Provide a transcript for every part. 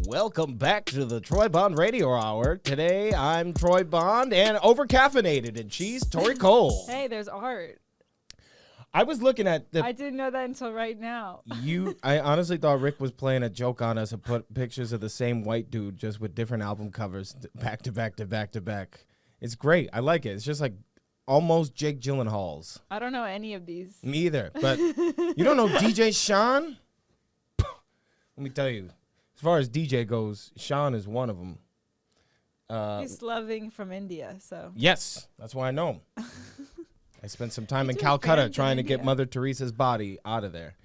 Welcome back to the Troy Bond Radio Hour. Today, I'm Troy Bond and over-caffeinated, and she's Torey Cole. Hey, there's art. I was looking at the... I didn't know that until right now. I honestly thought Rick was playing a joke on us and put pictures of the same white dude just with different album covers back to back to back to back. It's great. I like it. It's just like almost Jake Gyllenhaal's. I don't know any of these. Me either. But you don't know DJ Sean? Let me tell you. As far as DJ goes, Sean is one of them. He's loving from India, so. Yes. That's why I know him. I spent some time in He's Calcutta fans trying to in get India. Mother Teresa's body out of there.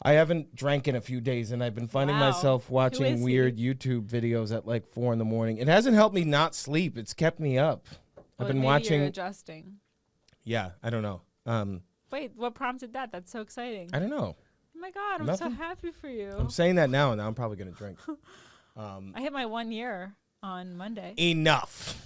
I haven't drank in a few days, and I've been finding Wow. myself Who watching is he? weird YouTube videos at like 4 in the morning. It hasn't helped me not sleep. It's kept me up. I've Well, been maybe watching. You're adjusting. Yeah, I don't know. Wait, what prompted that? That's so exciting. I don't know. Oh my God, I'm Nothing. so happy for you. I'm saying that now, and now I'm probably going to drink. I hit my 1 year on Monday. Enough.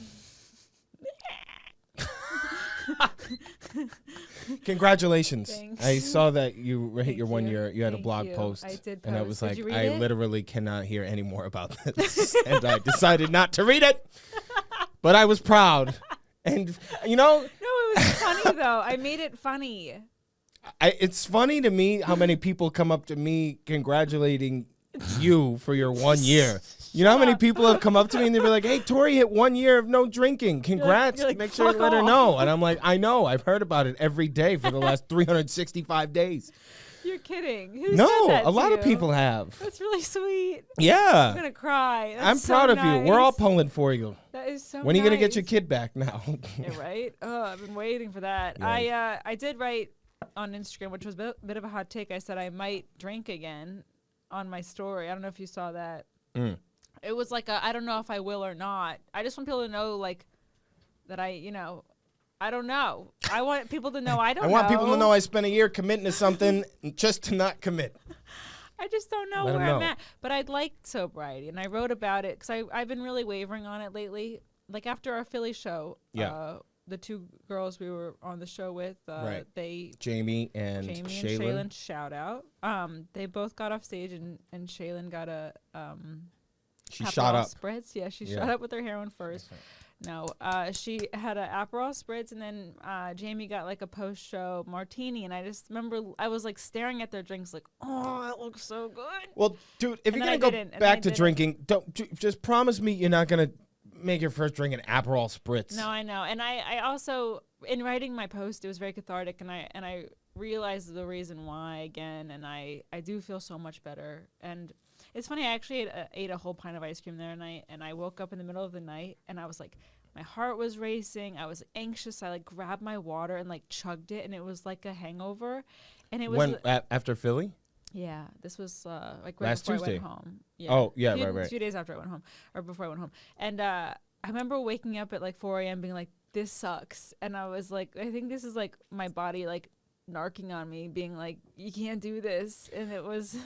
Congratulations. Thanks. I saw that you hit Thank your 1 you. year. You had a Thank blog you. post. I did And I post. was Did like, you read I it? literally cannot hear any more about this. And I decided not to read it. But I was proud. And, you know, No, it was funny though. I made it funny. it's funny to me how many people come up to me congratulating you for your 1 year. You know how many people have come up to me and they'll be like, hey, Torey hit 1 year of no drinking. Congrats. you're like, Make sure you "Fuck let her off." know. And I'm like, I know. I've heard about it every day for the last 365 days. You're kidding. Who No, said that a lot to of you? people have. That's really sweet. I'm Yeah. gonna cry. That's I'm so proud of you. We're all nice. pulling for you. That is so When are you going to get your nice. kid back now? Yeah, right? Oh, I've been waiting for that. Yeah. I did write on Instagram, which was a bit of a hot take. I said I might drink again on my story. I don't know if you saw that. Mm. It was like I don't know if I will or not. I just want people to know, like, that I don't know. I want people to know I don't I know. want people to know I spent a year committing to something just to not commit. I just don't know Let 'em where I'm know. at. But I'd like sobriety, and I wrote about it because I've been really wavering on it lately. Like after our Philly show, Yeah. the two girls we were on the show with, Right. they Jamie and Jamie and Shaylin. Shaylin, shout out. They both got off stage, and Shaylin got a She Aperol shot up. spritz. Yeah, she Yeah. shot up with her heroin first. No, she had an Aperol spritz, and then Jamie got like a post-show martini. And I just remember I was like staring at their drinks, like, oh, that looks so good. Well, dude, if And you're then going I to didn't, go and back I to didn't. drinking, just promise me you're not going to make your first drink an Aperol spritz. No, I know, and I also in writing my post, it was very cathartic, and I realized the reason why again, and I do feel so much better. And it's funny, I actually ate a whole pint of ice cream the other night, and I woke up in the middle of the night, and I was like, my heart was racing, I was anxious. I like grabbed my water and like chugged it, and it was like a hangover, and it was After Philly? yeah. This was like right Last before Tuesday. I went home. Yeah. Oh, yeah, a right. few days after I went home, or before I went home, and I remember waking up at like 4 a.m. being like, this sucks, and I was like, I think this is like my body like narking on me, being like, you can't do this, and it was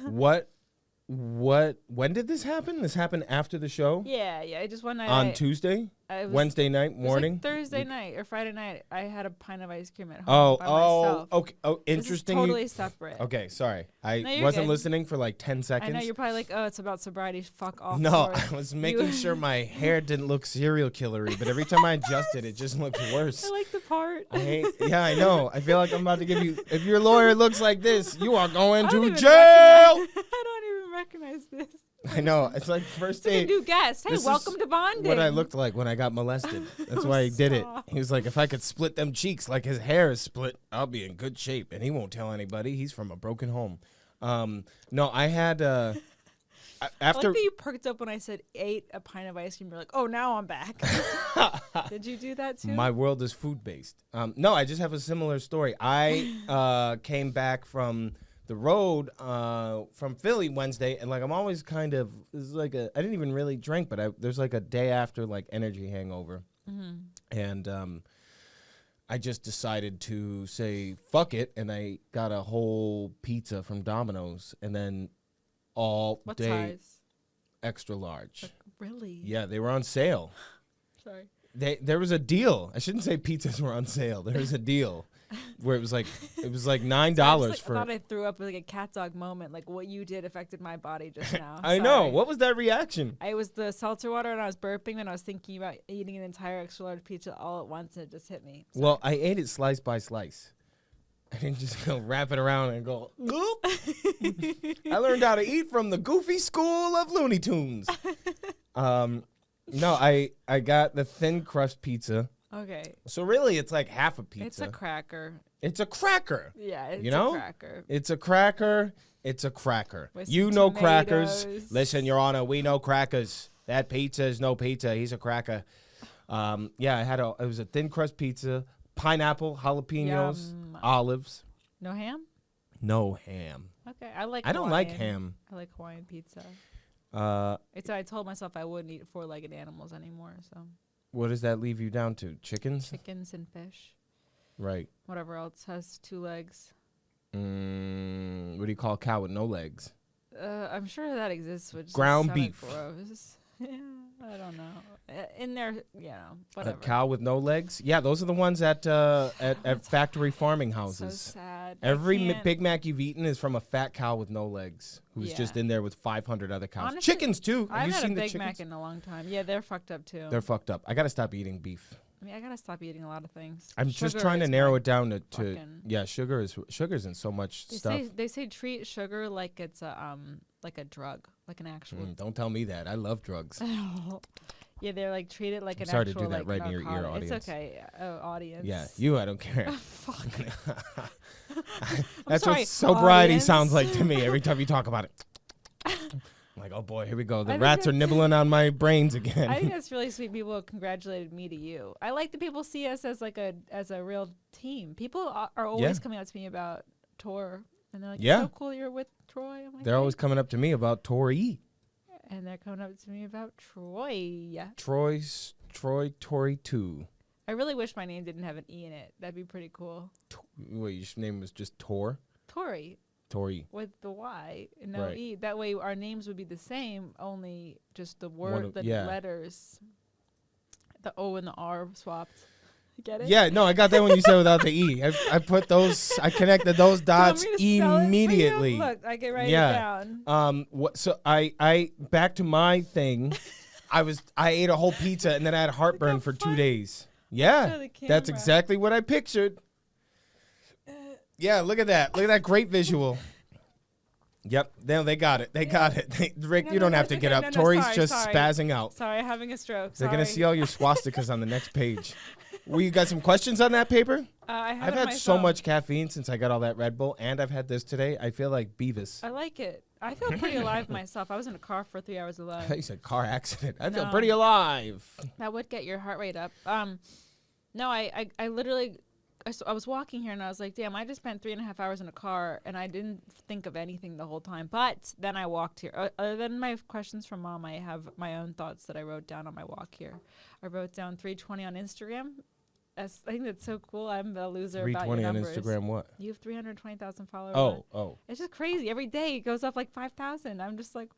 When did this happen? This happened after the show? yeah. I just one night On Tuesday? I was, Wednesday night it was, morning? like Thursday night or Friday night. I had a pint of ice cream at home Oh, by myself. okay. Oh, This is interesting. totally separate. Okay, sorry. I No, you're wasn't good. listening for like 10 seconds. I know you're probably like, oh, it's about sobriety. Fuck off. No, Torey. I was making sure my hair didn't look serial killery, but every time I adjusted, it just looked worse. I like the part. Yeah, I know. I feel like I'm about to give you. If your lawyer looks like this, you are going I don't to even jail. I don't even recognize this. I know. It's like first It's like a date. new guest. Hey, This is welcome to bonding. What I looked like when I got molested. That's why he did it. Stop. He was like, if I could split them cheeks like his hair is split, I'll be in good shape. And he won't tell anybody. He's from a broken home. No, I had I after. like that you perked up when I said ate a pint of ice cream. You're like, oh, now I'm back. Did you do that too? My world is food based. No, I just have a similar story. I came back from the road from Philly Wednesday, and like I'm always kind of this is like I didn't even really drink, but there's like a day after like energy hangover, and I just decided to say fuck it, and I got a whole pizza from Domino's, and then all what day size? extra large. Like, really? Yeah, they were on sale. Sorry. There was a deal. I shouldn't say pizzas were on sale. There was a deal. where it was like $9 I for. thought I threw up like a cat dog moment. Like what you did affected my body just now. I know. What was that reaction? I was the seltzer water and I was burping and I was thinking about eating an entire extra large pizza all at once and it just hit me. Sorry. Well, I ate it slice by slice. I didn't just go wrap it around and go, goop. I learned how to eat from the goofy school of Looney Tunes. No, I got the thin crust pizza. Okay. So really, it's like half a pizza. It's a cracker. It's a cracker. Yeah, it's a cracker. It's a cracker. It's a cracker. With You some know tomatoes. crackers. Listen, Your Honor, we know crackers. That pizza is no pizza. He's a cracker. Yeah, it was a thin crust pizza, pineapple, jalapenos, Yum. olives. No ham? No ham. Okay, I like I don't Hawaiian. like ham. I like Hawaiian pizza. Uh, I told myself I wouldn't eat four-legged animals anymore, so what does that leave you down to? Chickens? chickens and fish. Right. Whatever else has two legs. What do you call a cow with no legs? I'm sure that exists, which Ground is beef. gross. Yeah, I don't know. In there, whatever. A cow with no legs? Yeah, those are the ones at factory farming So houses. sad. Every Big Mac you've eaten is from a fat cow with no legs who's Yeah. just in there with 500 other cows. Honestly, Chickens, too. I Have you haven't seen had a the Big chickens? Mac in a long time. Yeah, they're fucked up too. They're fucked up. I got to stop eating beef. I mean, I gotta stop eating a lot of things. I'm just Sugar trying to is narrow my it down to fucking- yeah, sugar's in so much stuff. They say treat sugar like it's a drug, like an actual. Don't tell me that. I love drugs. Yeah, they're like treat it like I'm an sorry to actual do that like right in your ear, narcotic. audience. It's okay, audience. Yeah, you, I don't care. Fuck. That's sorry, what sobriety audience. sounds like to me every time you talk about it. I'm like, oh boy, here we go. The think rats are nibbling on my brains again. I think that's really sweet. People congratulated me to you. I like that people see us as like as a real team. People are always coming up to me about Tor, and they're like, Yeah. "It's so cool you're with Troy." I'm like, They're always "Thanks." coming up to me about Torey. And they're coming up to me about Troy. Torey 2. I really wish my name didn't have an E in it. That'd be pretty cool. Wait, your name was just Tor? Torey Torey. with the Y and no Right. E. That way our names would be the same, only just the One word, of- the yeah. letters, the O and the R swapped. Get it? Yeah, no, I got that when you said without the E. I put those, I connected those dots Do you want me to spell it for you? immediately. Look, I can write Yeah. it down. So I back to my thing. I ate a whole pizza and then I had heartburn for 2 days. Yeah, Show the that's camera. exactly what I pictured. Yeah, look at that. Look at that great visual. Yep, they got it. They got it. Rick, No, you no, don't have that's to get okay. up. No, Tori's sorry, just sorry. spazzing out. Sorry, having a stroke. They're Sorry. gonna see all your swastikas on the next page. Well, you got some questions on that paper? I have I've it on had my so phone. much caffeine since I got all that Red Bull, and I've had this today. I feel like Beavis. I like it. I feel pretty alive myself. I was in a car for 3 hours alone. You said car accident. I feel No. pretty alive. That would get your heart rate up. No, I literally, I was walking here and I was like, damn, I just spent 3.5 hours in a car and I didn't think of anything the whole time. But then I walked here. Other than my questions from mom, I have my own thoughts that I wrote down on my walk here. I wrote down 320 on Instagram. I think that's so cool. I'm a loser about your 320 on numbers. Instagram, what? You have 320,000 followers. Oh. It's just crazy. Every day it goes up like 5,000. I'm just like,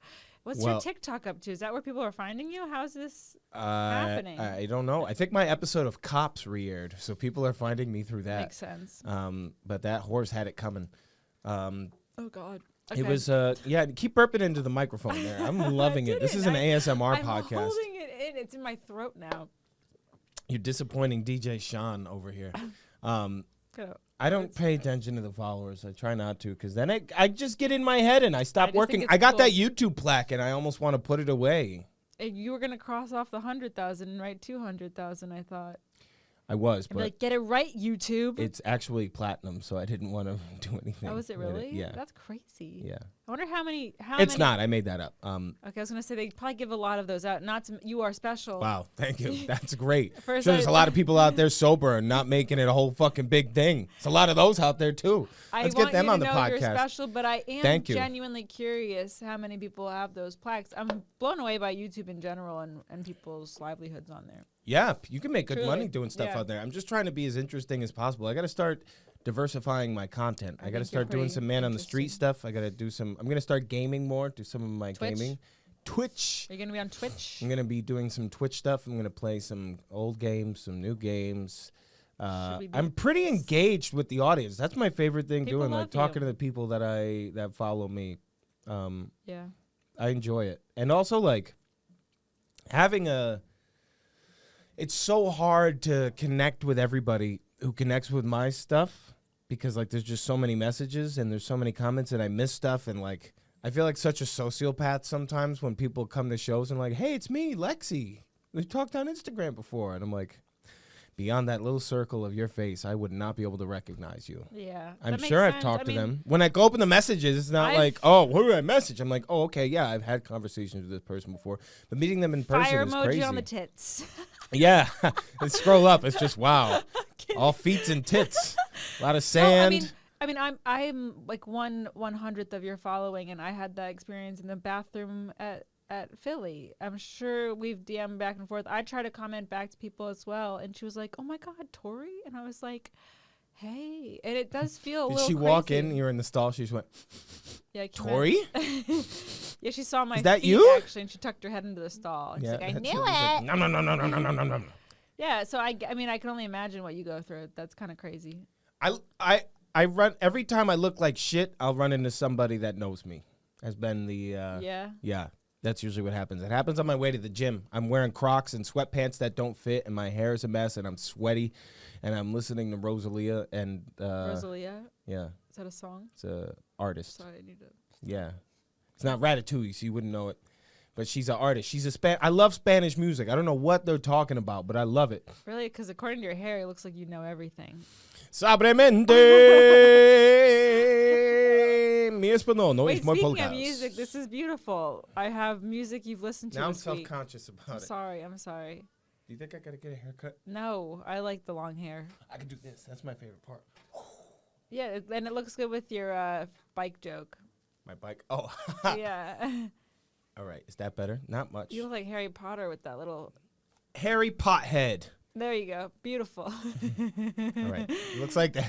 what's Well- your TikTok up to? Is that where people are finding you? How's this happening? I don't know. I think my episode of Cops re-aired, so people are finding me through that. Makes sense. But that horse had it coming. Oh, God. It was, keep burping into the microphone there. I'm loving it. This is an ASMR I'm podcast. holding it in. It's in my throat now. You're disappointing DJ Sean over here. Go. I don't pay attention to the followers. I try not to, because then I just get in my head and I stop just think working. it's I got cool. that YouTube plaque and I almost want to put it away. You were going to cross off the 100,000 and write 200,000, I thought. I was, I'd be but like, get it right, YouTube. it's actually platinum, so I didn't want to do anything. Oh, is it with really? Yeah. That's crazy. Yeah. I wonder how many. It's not. I made that up. Okay, I was going to say they probably give a lot of those out. Not to, you are special. Wow, thank you. That's great. First Sure, there's I- a lot of people out there sober and not making it a whole fucking big thing. There's a lot of those out there too. Let's want get them you on to the know You're podcast. special, but I am Thank you. genuinely curious how many people have those plaques. I'm blown away by YouTube in general and people's livelihoods on there. Yeah, you can make good Truly. money doing stuff Yeah. out there. I'm just trying to be as interesting as possible. I got to start diversifying my content. I got to think you're start doing pretty some man on the street interesting. stuff. I got to do some. I'm going to start gaming more, do some of my Twitch? gaming. Twitch. Are you going to be on Twitch? I'm going to be doing some Twitch stuff. I'm going to play some old games, some new games. we be I'm pretty engaged with the audience. That's my favorite thing People doing, like love talking you. to the people that follow me. Yeah. I enjoy it. And also like having it's so hard to connect with everybody who connects with my stuff because like there's just so many messages and there's so many comments and I miss stuff and like I feel like such a sociopath sometimes when people come to shows and like, hey, it's me, Lexi. We've talked on Instagram before. And I'm like, beyond that little circle of your face, I would not be able to recognize you. Yeah. I'm that makes sure I've sense. talked I to mean, them. When I go open the messages, it's not I've- like, oh, who do I message? I'm like, oh, okay, yeah, I've had conversations with this person before. But meeting them in person Fire is emoji crazy. on the tits. Yeah. And scroll up. It's just, wow. All feet and tits. A lot of sand. I mean, I'm like 1/100th of your following, and I had that experience in the bathroom at Philly. I'm sure we've DM'd back and forth. I try to comment back to people as well, and she was like, "Oh my God, Torey," and I was like, "Hey," and it does feel a Did little she walk crazy. in? You're in the stall. She just went, Yeah, I came Torey? in. Yeah, she saw my Is that feet, you? actually, and she tucked her head into the stall. And she's like, I She's knew like, it. no, no, no, no, no, no, no, no, no. Yeah, so I mean, I can only imagine what you go through. That's kind of crazy. I run every time I look like shit. I'll run into somebody that knows me. Has been the Yeah. That's usually what happens. It happens on my way to the gym. I'm wearing Crocs and sweatpants that don't fit, and my hair is a mess, and I'm sweaty, and I'm listening to Rosalia and Rosalia, yeah, is that a song? it's a artist. Sorry, I need to. Yeah, it's not Ratatouille, so you wouldn't know it. But she's an artist. She's I love Spanish music. I don't know what they're talking about, but I love it. Really? Because according to your hair, it looks like you know everything. Sabremente mi español no Wait, es muy speaking pulgas. of music, this is beautiful. I have music you've listened to Now I'm this week. self-conscious about I'm it. sorry. I'm sorry. Do you think I gotta get a haircut? No, I like the long hair. I can do this. That's my favorite part. Yeah, and it looks good with your bike joke. My bike. Oh. Yeah. All right. Is that better? Not much. You look like Harry Potter with that little... Harry Pothead. There you go. Beautiful. All right. It looks like the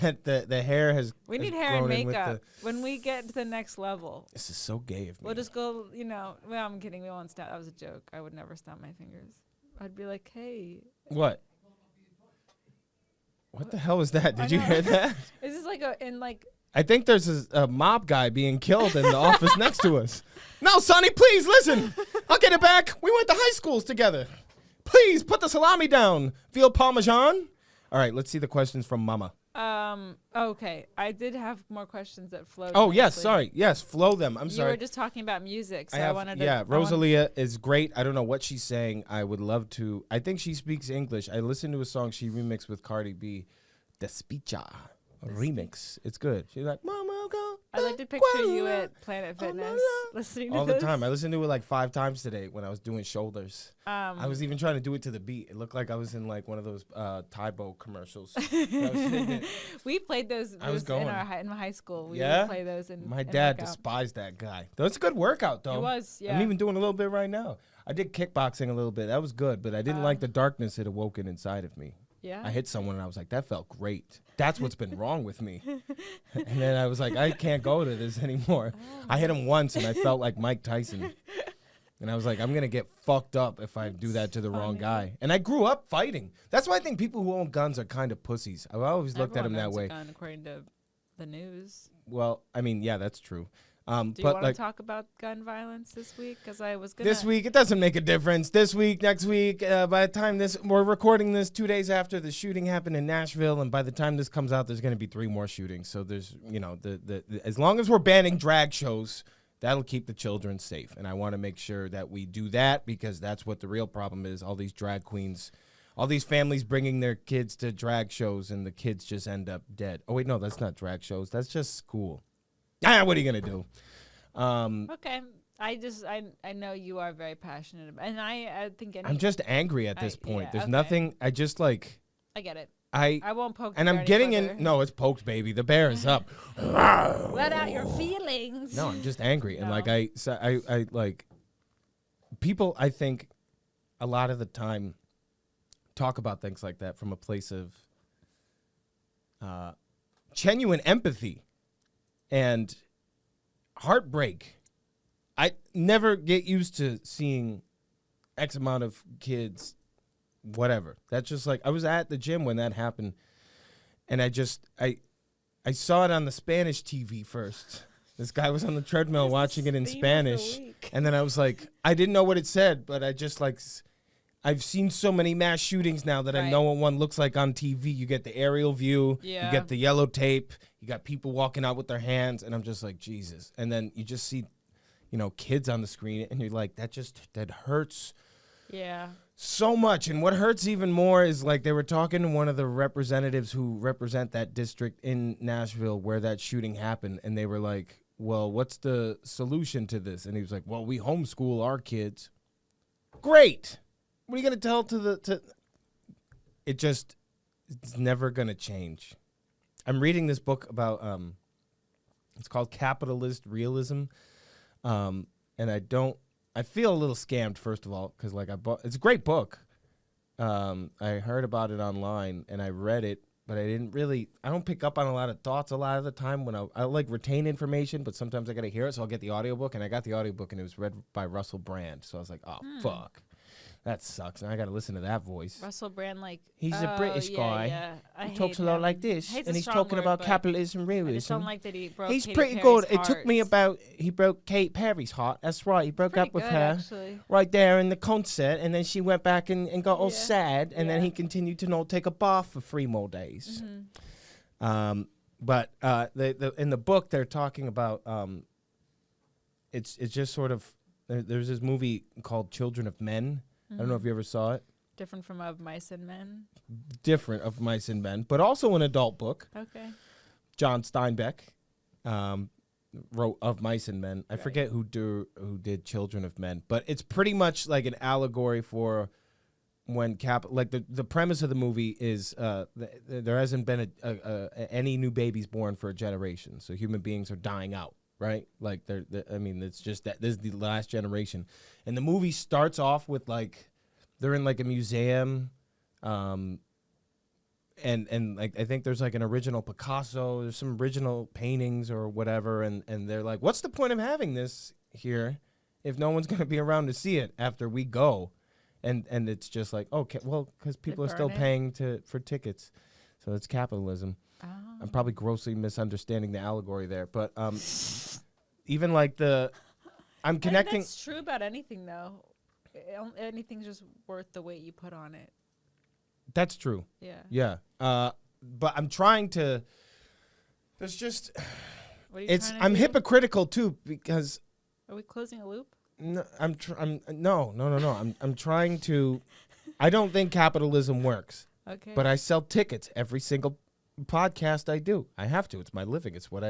hair has. We has need hair and grown in with makeup when we get to the next level. This is so gay of me. We'll just go, well, I'm kidding. We won't snap. That was a joke. I would never snap my fingers. I'd be like, hey. What? What the hell was that? Did I you know. hear that? Is this like I think there's a mob guy being killed in the office next to us. No, Sonny, please listen. I'll get it back. We went to high schools together. Please put the salami down. Veal parmesan. All right, let's see the questions from Mama. okay. I did have more questions that flowed. Oh, yes, nicely. sorry. Yes, flow them. I'm You sorry. were just talking about music, so I, have, wanted to. yeah, Rosalia is great. I don't know what she's saying. I would love to. I think she speaks English. I listened to a song she remixed with Cardi B, Despicha. Remix. It's good. She's like, Mama, go. I like to picture you at Planet Fitness listening to all the this. time. I listened to it like 5 times today when I was doing shoulders. I was even trying to do it to the beat. It looked like I was in like one of those Tybo commercials. We played those. I was in going. in my high school. We Yeah? would play those in. My in dad workout. despised that guy. That's a good workout though. It was. Yeah. I'm even doing a little bit right now. I did kickboxing a little bit. That was good, but I didn't like the darkness it awoken inside of me. Yeah. I hit someone and I was like, that felt great. That's what's been wrong with me. And then I was like, I can't go to this anymore. I hit him once and I felt like Mike Tyson. And I was like, I'm going to get fucked up if I do that to the wrong guy. And I grew up fighting. That's why I think people who own guns are kind of pussies. I've always looked at them that way. Gun, according to the news. Well, I mean, yeah, that's true. Do you but want like, to talk about gun violence this week? Because I was gonna. this week, it doesn't make a difference. This week, next week, by the time we're recording this 2 days after the shooting happened in Nashville, and by the time this comes out, there's going to be 3 more shootings. So there's, as long as we're banning drag shows, that'll keep the children safe. And I want to make sure that we do that because that's what the real problem is. All these drag queens, all these families bringing their kids to drag shows, and the kids just end up dead. Oh, wait, no, that's not drag shows. That's just school. What are you going to do? Okay. I know you are very passionate about, and I think I'm just angry at this point. yeah, There's okay. nothing. I just like. I get it. I won't poke. and the I'm bear getting any further. in. No, it's poked, baby. The bear is up. Let out your feelings. No, I'm just angry, and No. like I like people. I think a lot of the time talk about things like that from a place of genuine empathy and heartbreak. I never get used to seeing X amount of kids, whatever. That's just like, I was at the gym when that happened, and I saw it on the Spanish TV first. This guy was on the treadmill watching it in Spanish, and then I was like, I didn't know what it said, but I just like, I've seen so many mass shootings now that I know what one looks like on TV. You get the aerial view, you get the yellow tape, you got people walking out with their hands, and I'm just like, Jesus. And then you just see, kids on the screen, and you're like, that hurts. Yeah. So much. And what hurts even more is like they were talking to one of the representatives who represent that district in Nashville where that shooting happened. And they were like, well, what's the solution to this? And he was like, well, we homeschool our kids. Great. What are you going to tell it's never going to change. I'm reading this book about, it's called Capitalist Realism. And I feel a little scammed, first of all, because it's a great book. I heard about it online and I read it, but I don't pick up on a lot of thoughts a lot of the time when I like retain information, but sometimes I got to hear it. So I'll get the audiobook, and I got the audiobook and it was read by Russell Brand. So I was like, oh, fuck. That sucks. And I got to listen to that voice. Russell Brand, he's a British guy. Yeah. He talks a lot like this, and he's talking about capitalism, realism. I just don't like that he broke He's Katy pretty Perry's good. It took me he broke Katy Perry's heart. That's right. He broke up with her actually. right there in the concert, and then she went back and got all sad, and then he continued to not take a bath for 3 more days. Mm-hmm. But in the book they're talking about it's just sort of there's this movie called Children of Men. I don't know if you ever saw it. Different from Of Mice and Men? Different of Mice and Men, but also an adult book. Okay. John Steinbeck wrote Of Mice and Men. I forget who did Children of Men, but it's pretty much like an allegory for when the premise of the movie is there hasn't been any new babies born for a generation, so human beings are dying out. Right? Like it's just that this is the last generation. And the movie starts off with they're in a museum. And I think there's an original Picasso, there's some original paintings or whatever. And they're like, what's the point of having this here if no one's going to be around to see it after we go? And it's just like, okay, well, because people are still paying for tickets. So it's capitalism. Oh. I'm probably grossly misunderstanding the allegory there, but even I'm connecting. That's true about anything, though. Anything's just worth the weight you put on it. That's true. Yeah. Yeah. But I'm trying to. There's just. I'm hypocritical too because. Are we closing a loop? No, no. I'm trying to. I don't think capitalism works. Okay. But I sell tickets every single podcast I do. I have to. It's my living. It's what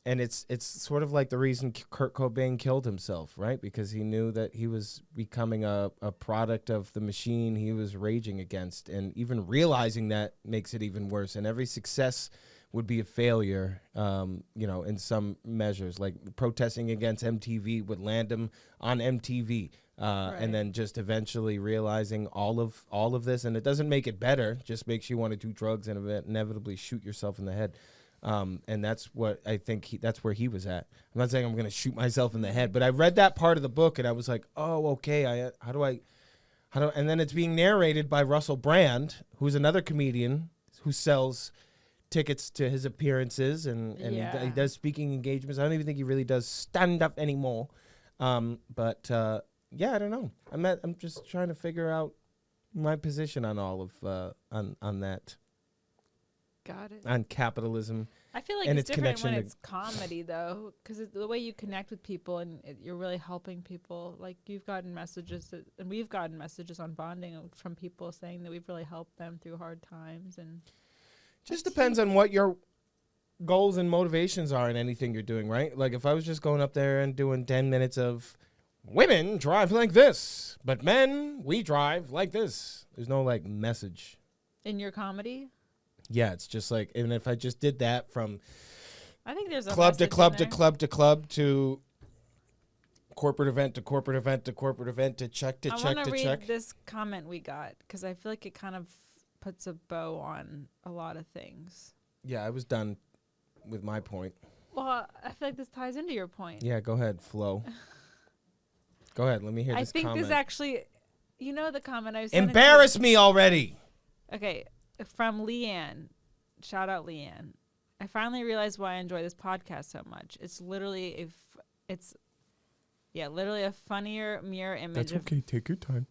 and it's sort of like the reason Kurt Cobain killed himself, right? Because he knew that he was becoming a product of the machine he was raging against, and even realizing that makes it even worse. And every success would be a failure, in some measures. Like protesting against MTV would land him on MTV. And then just eventually realizing all of this, and it doesn't make it better, just makes you want to do drugs and inevitably shoot yourself in the head. And that's what I think that's where he was at. I'm not saying I'm going to shoot myself in the head, but I read that part of the book and I was like, oh, okay. And then it's being narrated by Russell Brand, who's another comedian who sells tickets to his appearances and he does speaking engagements. I don't even think he really does stand up anymore. Yeah, I don't know. I'm just trying to figure out my position on all of on that. Got it. On capitalism. I feel like it's different when it's comedy, though, because the way you connect with people and you're really helping people. Like you've gotten messages, and we've gotten messages on bonding from people saying that we've really helped them through hard times. And just depends on what your goals and motivations are in anything you're doing, right? Like if I was just going up there and doing 10 minutes of women drive like this, but men, we drive like this. There's no message. In your comedy? Yeah, it's just even if I just did that from I think there's a club to club to club to club to corporate event to corporate event to corporate event to check to check to check. I want to read this comment we got because I feel like it kind of puts a bow on a lot of things. Yeah, I was done with my point. Well, I feel like this ties into your point. Yeah, go ahead, Flo. Go ahead, let me hear this comment. I think this actually, the comment I was embarrass me already. Okay. from Leanne. Shout out Leanne. I finally realized why I enjoy this podcast so much. It's literally literally a funnier mirror image. That's okay. Take your time.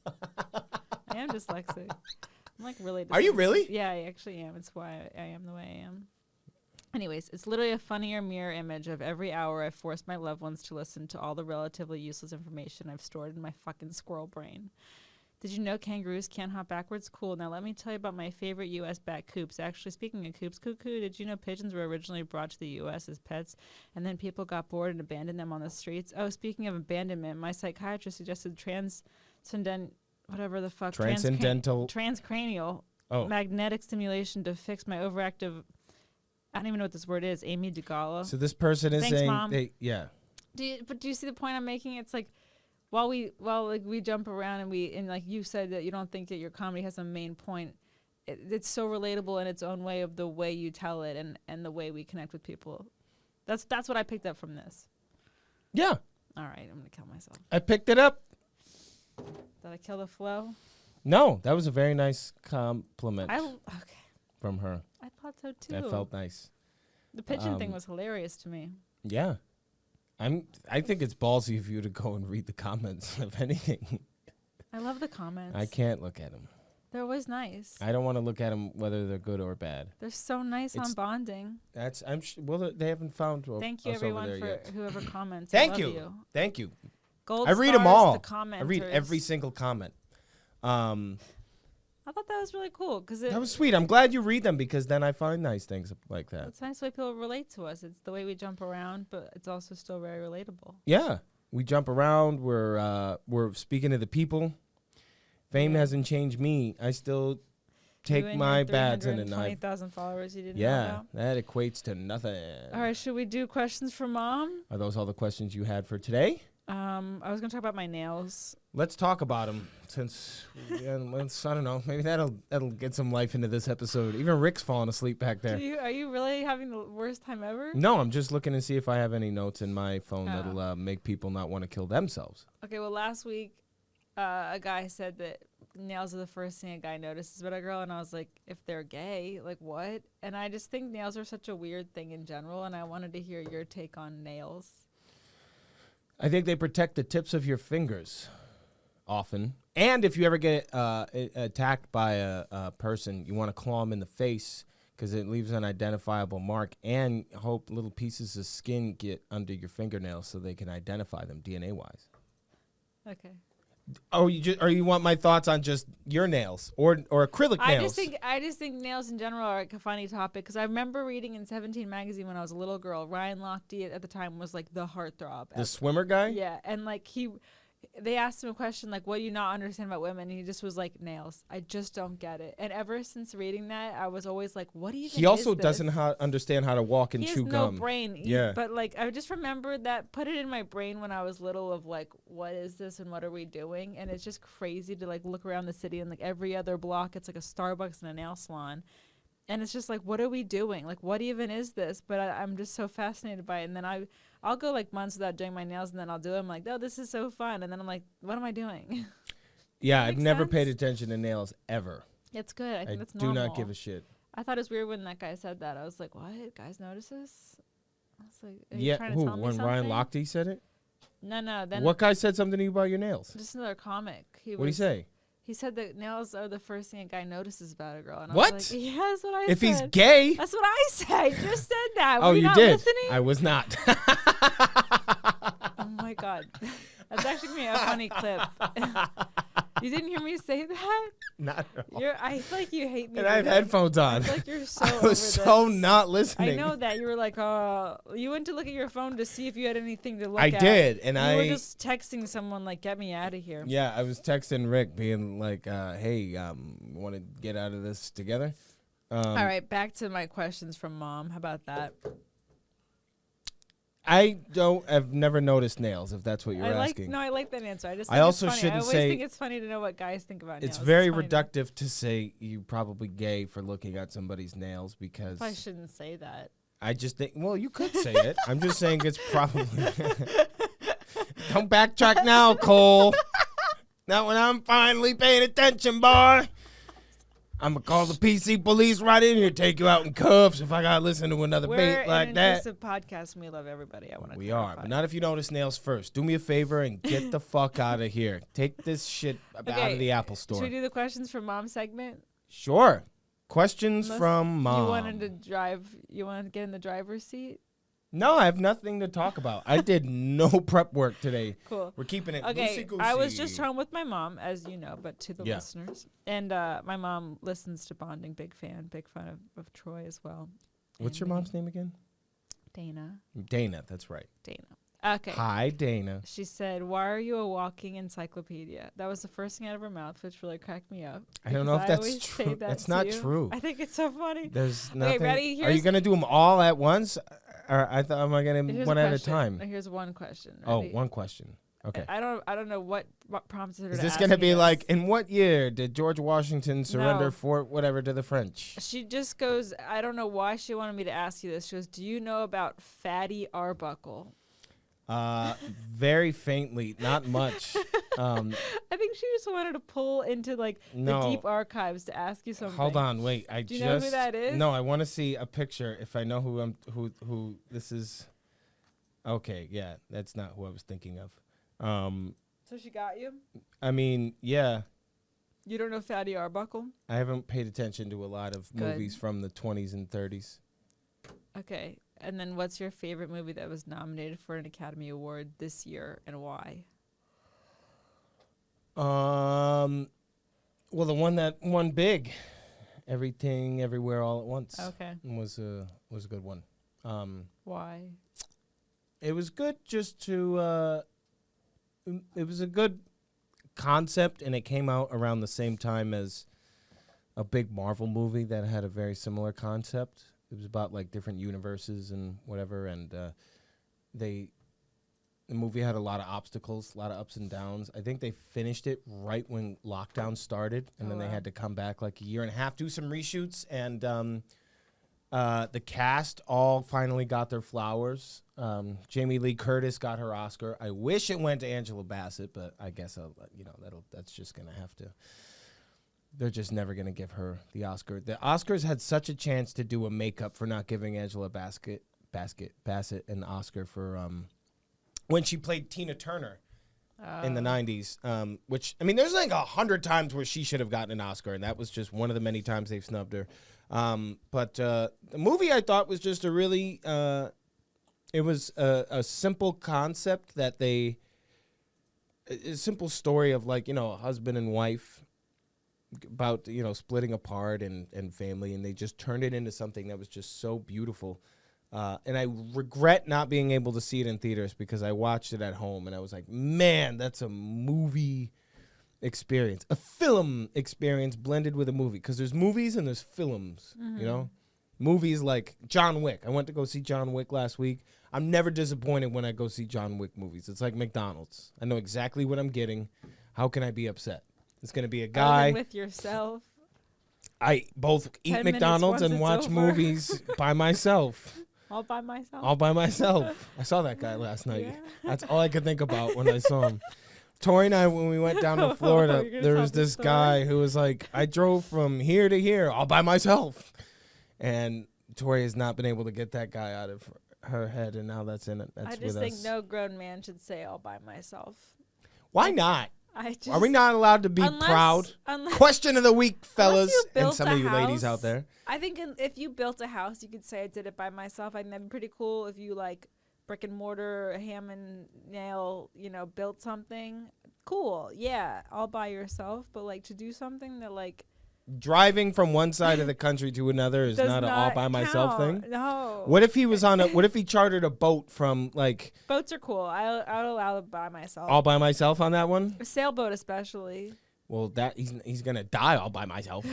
I am dyslexic. I'm like really dyslexic. Are you really? Yeah, I actually am. It's why I am the way I am. Anyways, it's literally a funnier mirror image of every hour I've forced my loved ones to listen to all the relatively useless information I've stored in my fucking squirrel brain. Did you know kangaroos can't hop backwards? Cool. Now let me tell you about my favorite U.S. bat coops. Actually, speaking of coops, cuckoo, did you know pigeons were originally brought to the U.S. as pets, and then people got bored and abandoned them on the streets? Oh, speaking of abandonment, my psychiatrist suggested transcranial magnetic stimulation to fix my overactive. I don't even know what this word is. Amy DeGala. So this person is Thanks, saying, Mom. Do you see the point I'm making? It's like, while we jump around and like you said that you don't think that your comedy has a main point, it's so relatable in its own way of the way you tell it and the way we connect with people. That's what I picked up from this. Yeah. All right, I'm gonna kill myself. I picked it up. Did I kill the flow? No, that was a very nice compliment Okay. from her. I thought so too. That felt nice. The pigeon thing was hilarious to me. Yeah. I think it's ballsy of you to go and read the comments of anything. I love the comments. I can't look at them. They're always nice. I don't want to look at them whether they're good or bad. They're so nice on bonding. They haven't found. Thank you us everyone over there for yet. whoever comments. Thank you. Thank you. I read them all. I read every single comment. I thought that was really cool because that was sweet. I'm glad you read them because then I find nice things like that. It's nice the way people relate to us. It's the way we jump around, but it's also still very relatable. Yeah, we jump around. We're speaking to the people. Fame hasn't changed me. I still take my bads in the night. 20,000 followers you didn't know about? That equates to nothing. All right, should we do questions for Mom? Are those all the questions you had for today? I was gonna talk about my nails. Let's talk about them since I don't know. Maybe that'll get some life into this episode. Even Rick's falling asleep back there. Are you really having the worst time ever? No, I'm just looking to see if I have any notes in my phone that'll make people not want to kill themselves. Okay, well, last week a guy said that nails are the first thing a guy notices about a girl, and I was like, if they're gay, like what? And I just think nails are such a weird thing in general, and I wanted to hear your take on nails. I think they protect the tips of your fingers often. And if you ever get attacked by a person, you want to claw them in the face because it leaves an identifiable mark, and hope little pieces of skin get under your fingernails so they can identify them DNA-wise. Okay. Oh, you want my thoughts on just your nails or acrylic nails? I just think nails in general are like a funny topic because I remember reading in 17 magazine when I was a little girl. Ryan Lochte at the time was like the heartthrob. The swimmer guy? Yeah, and like they asked him a question like, what do you not understand about women? And he just was like, nails. I just don't get it. And ever since reading that, I was always like, what do you think? He also doesn't understand how to walk and chew gum. He has no brain. Yeah. But like, I just remembered that, put it in my brain when I was little of like, what is this and what are we doing? And it's just crazy to like look around the city and like every other block, it's like a Starbucks and a nail salon. And it's just like, what are we doing? Like, what even is this? But I'm just so fascinated by it. And then I'll go like months without doing my nails, and then I'll do them. I'm like, oh, this is so fun. And then I'm like, what am I doing? Yeah, I've never paid attention to nails ever. It's good. I think that's do normal. not give a shit. I thought it was weird when that guy said that. I was like, what? Guys notice this? I was like, are yeah, you trying to tell me when something? Ryan Lochte said it? No. Then what guy said something to you about your nails? Just another comic. What did he say? He said that nails are the first thing a guy notices about a girl. And What? I was like, yeah, that's what I said. If he's gay? That's what I said. I just said that. Oh, Were you you not did? Listening? I was not. Oh, my God. That's actually going to be a funny clip. You didn't hear me say that? Not at all. I feel like you hate me. And I have headphones on. I feel like you're so I was so not listening. I know that. You were like, you went to look at your phone to see if you had anything to look at. I did. And you were just texting someone like, get me out of here. Yeah, I was texting Rick being like, hey, want to get out of this together? All right, back to my questions from Mom. How about that? I've never noticed nails, if that's what you're asking. No, I like that answer. I also shouldn't say. I always think it's funny to know what guys think about nails. It's very reductive to say you're probably gay for looking at somebody's nails because. I shouldn't say that. I just think, well, you could say it. I'm just saying it's probably. Don't backtrack now, Cole. Not when I'm finally paying attention, boy. I'm going to call the PC police right in here, take you out in cuffs if I got to listen to another bait like that. We're an inclusive podcast and we love everybody. We are, but not if you notice nails first. Do me a favor and get the fuck out of here. Take this shit out of the Apple Store. Should we do the questions from Mom segment? Sure. Questions from Mom. You wanted to drive. You want to get in the driver's seat? No, I have nothing to talk about. I did no prep work today. Cool. We're keeping it okay. loosey-goosey. I was just home with my mom, as you know, but to the listeners. And my mom listens to Bonding. Big fan of Troy as well. What's your mom's name again? Dana. Dana, that's right. Dana. Okay. Hi, Dana. She said, "Why are you a walking encyclopedia?" That was the first thing out of her mouth, which really cracked me up. I don't know if that's true. That's not true. I think it's so funny. There's nothing. Okay, ready? Are you going to do them all at once? Or I thought, am I going to one at a time? Here's one question. Ready? Oh, one question. Okay. I don't know what prompted her to Is this going to be like, in what year did George Washington surrender Fort whatever to the French? She just goes, I don't know why she wanted me to ask you this. She goes, do you know about Fatty Arbuckle? Very faintly, not much. I think she just wanted to pull into the deep archives to ask you something. Hold on, wait. Do you know who that is? No, I want to see a picture if I know who this is. Okay, yeah, that's not who I was thinking of. So she got you? I mean, yeah. You don't know Fatty Arbuckle? I haven't paid attention to a lot of movies from the 20s and 30s. Okay. And then what's your favorite movie that was nominated for an Academy Award this year and why? Well, the one that won big, Everything, Everywhere, All at Once. Okay. Was a good one. Why? It was good just to it was a good concept, and it came out around the same time as a big Marvel movie that had a very similar concept. It was about different universes and whatever, and the movie had a lot of obstacles, a lot of ups and downs. I think they finished it right when lockdown started, and then they had to come back a year and a half, do some reshoots, and the cast all finally got their flowers. Jamie Lee Curtis got her Oscar. I wish it went to Angela Bassett, but I guess that's just gonna have to. They're just never going to give her the Oscar. The Oscars had such a chance to do a makeup for not giving Angela Bassett an Oscar for when she played Tina Turner in the 90s. Which, I mean, there's 100 times where she should have gotten an Oscar, and that was just one of the many times they've snubbed her. But the movie, I thought, was just a really... it was a simple concept that a simple story of, a husband and wife about splitting apart and family, and they just turned it into something that was just so beautiful, and I regret not being able to see it in theaters because I watched it at home and I was like, man, that's a movie experience, a film experience blended with a movie, because there's movies and there's films. Movies like John Wick. I went to go see John Wick last week. I'm never disappointed when I go see John Wick movies. It's like McDonald's. I know exactly what I'm getting. How can I be upset? It's going to be a guy. With yourself. I both eat McDonald's and watch movies by myself. All by myself? All by myself. I saw that guy last night. Yeah. That's all I could think about when I saw him. Torey and I, when we went down to Florida, there was this guy who was like, I drove from here to here all by myself. And Torey has not been able to get that guy out of her head, and now that's in it. That's I with just think us. no grown man should say all by myself. Why not? Are we not allowed to be proud? Question of the week, fellas, and some of you ladies out there. I think if you built a house, you could say I did it by myself. I think that'd be pretty cool. If you brick and mortar, ham and nail, built something, cool. Yeah, all by yourself. But to do something that driving from one side of the country to another is not an all by myself thing. No. What if he was what if he chartered a boat from Boats are cool. I would allow it by myself. All by myself on that one? A sailboat especially. Well, that he's gonna die all by myself.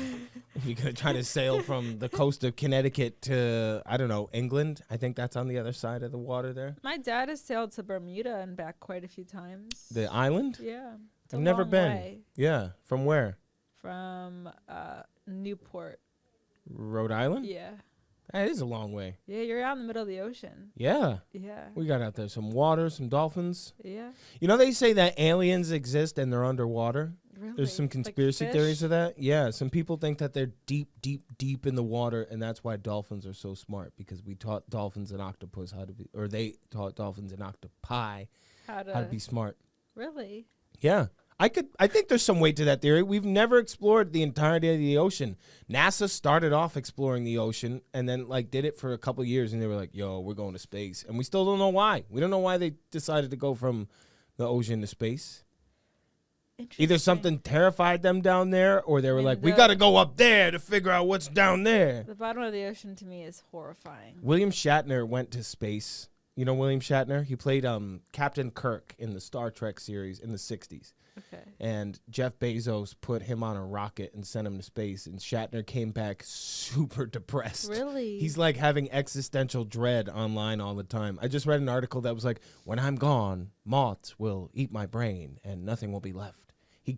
If you're gonna try to sail from the coast of Connecticut to, I don't know, England. I think that's on the other side of the water there. My dad has sailed to Bermuda and back quite a few times. The island? Yeah. I've never been. Way. Yeah. From where? From Newport. Rhode Island? Yeah. That is a long way. Yeah, you're out in the middle of the ocean. Yeah. Yeah. We got out there some water, some dolphins. Yeah. You know, they say that aliens exist and they're underwater. Really? There's some conspiracy theories of that. Yeah, some people think that they're deep, deep, deep in the water, and that's why dolphins are so smart, because we taught dolphins and octopus how to be, or they taught dolphins and octopi how to be smart. Really? Yeah. I think there's some weight to that theory. We've never explored the entirety of the ocean. NASA started off exploring the ocean and then like did it for a couple of years, and they were like, yo, we're going to space. And we still don't know why. We don't know why they decided to go from the ocean to space. Either something terrified them down there, or they were like, we got to go up there to figure out what's down there. The bottom of the ocean to me is horrifying. William Shatner went to space. You know William Shatner? He played Captain Kirk in the Star Trek series in the 60s. Okay. And Jeff Bezos put him on a rocket and sent him to space, and Shatner came back super depressed. Really? He's like having existential dread online all the time. I just read an article that was like, when I'm gone, moths will eat my brain and nothing will be left. He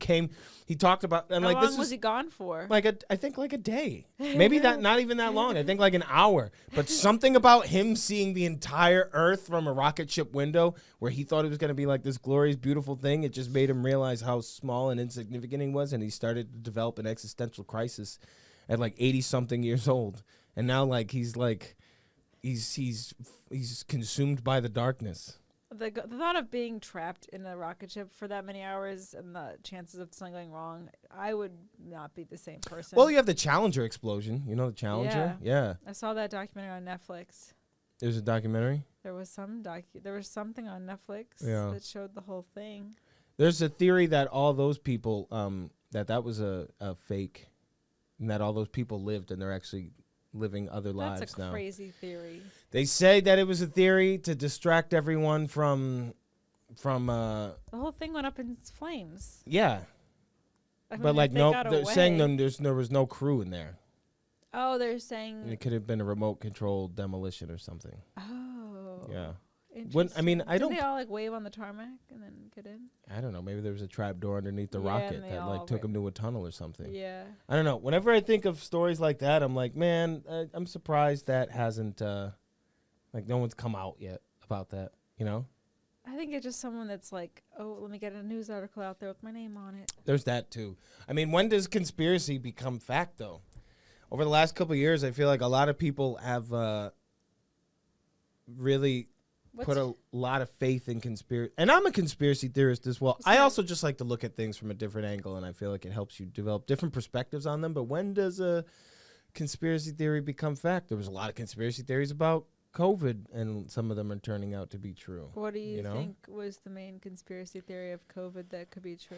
talked about, and How like, long was he gone for? I think like a day, maybe not even that long. I think like an hour, but something about him seeing the entire earth from a rocket ship window where he thought it was going to be like this glorious, beautiful thing. It just made him realize how small and insignificant he was. And he started to develop an existential crisis at like 80 something years old. And now like, he's consumed by the darkness. The thought of being trapped in a rocket ship for that many hours and the chances of something going wrong, I would not be the same person. Well, you have the Challenger explosion. You know the Challenger? Yeah. I saw that documentary on Netflix. There's a documentary? There was something on Netflix that showed the whole thing. There's a theory that all those people, that was a fake, and that all those people lived and they're actually living other lives now. That's a crazy theory. They say that it was a theory to distract everyone from the whole thing went up in flames. Yeah. But like they're saying there was no crew in there. Oh, they're saying it could have been a remote controlled demolition or something. Oh. Yeah. Did they all like wave on the tarmac and then get in? I don't know. Maybe there was a trap door underneath the rocket that like took them to a tunnel or something. Yeah. I don't know. Whenever I think of stories like that, I'm like, man, I'm surprised that hasn't like no one's come out yet about that. You know. I think it's just someone that's like, oh, let me get a news article out there with my name on it. There's that too. I mean, when does conspiracy become fact though? Over the last couple of years, I feel like a lot of people have really put a lot of faith in conspiracy. And I'm a conspiracy theorist as well. I also just like to look at things from a different angle, and I feel like it helps you develop different perspectives on them. But when does a conspiracy theory become fact? There was a lot of conspiracy theories about COVID, and some of them are turning out to be true. What do you think was the main conspiracy theory of COVID that could be true?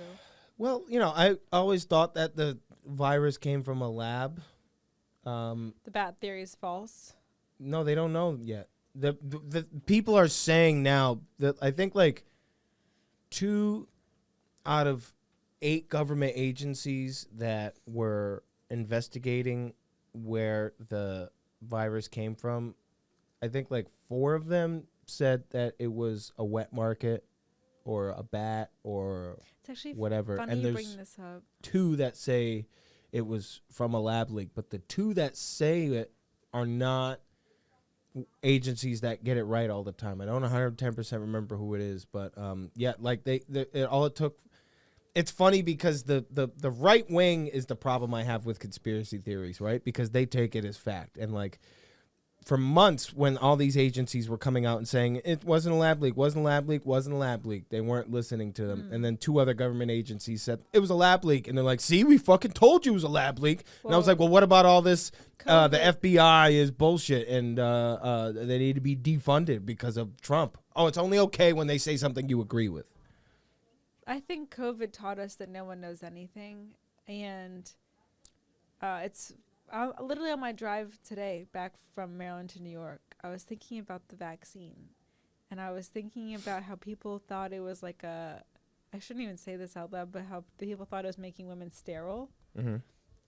Well, I always thought that the virus came from a lab. The bat theory is false. No, they don't know yet. The people are saying now that I think like 2 out of 8 government agencies that were investigating where the virus came from, I think like 4 of them said that it was a wet market or a bat or it's actually whatever. Funny and there's bring this up. 2 that say it was from a lab leak, but the 2 that say it are not agencies that get it right all the time. I don't 110% remember who it is, but yeah, like all it took. It's funny because the right wing is the problem I have with conspiracy theories, right? Because they take it as fact, and like for months when all these agencies were coming out and saying it wasn't a lab leak, wasn't a lab leak, wasn't a lab leak, they weren't listening to them. And then 2 other government agencies said it was a lab leak, and they're like, see, we fucking told you it was a lab leak. And I was like, well, what about all this? The FBI is bullshit, and they need to be defunded because of Trump. Oh, it's only okay when they say something you agree with. I think COVID taught us that no one knows anything, and it's literally on my drive today back from Maryland to New York, I was thinking about the vaccine, and I was thinking about how people thought it was like I shouldn't even say this out loud, but how people thought it was making women sterile. Mm-hmm.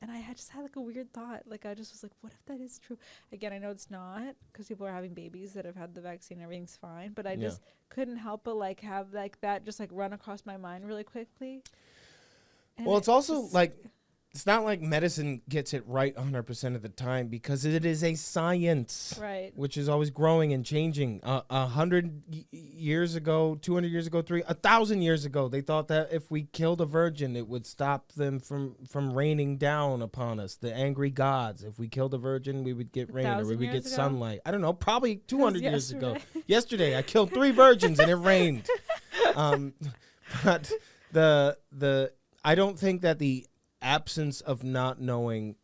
And I just had like a weird thought. Like I just was like, what if that is true? Again, I know it's not, because people are having babies that have had the vaccine and everything's fine. But I just couldn't help but like have like that just like run across my mind really quickly. And well, it's also like it's not like medicine gets it right 100% of the time because it is a science, Right. which is always growing and changing. 100 years ago, 200 years ago, 1,000 years ago, they thought that if we killed a virgin, it would stop them from raining down upon us, the angry gods. If we killed a virgin, we would get rain or we would get sunlight. I don't know, probably 200 years ago. Yesterday, I killed 3 virgins and it rained. But I don't think that the absence of not knowing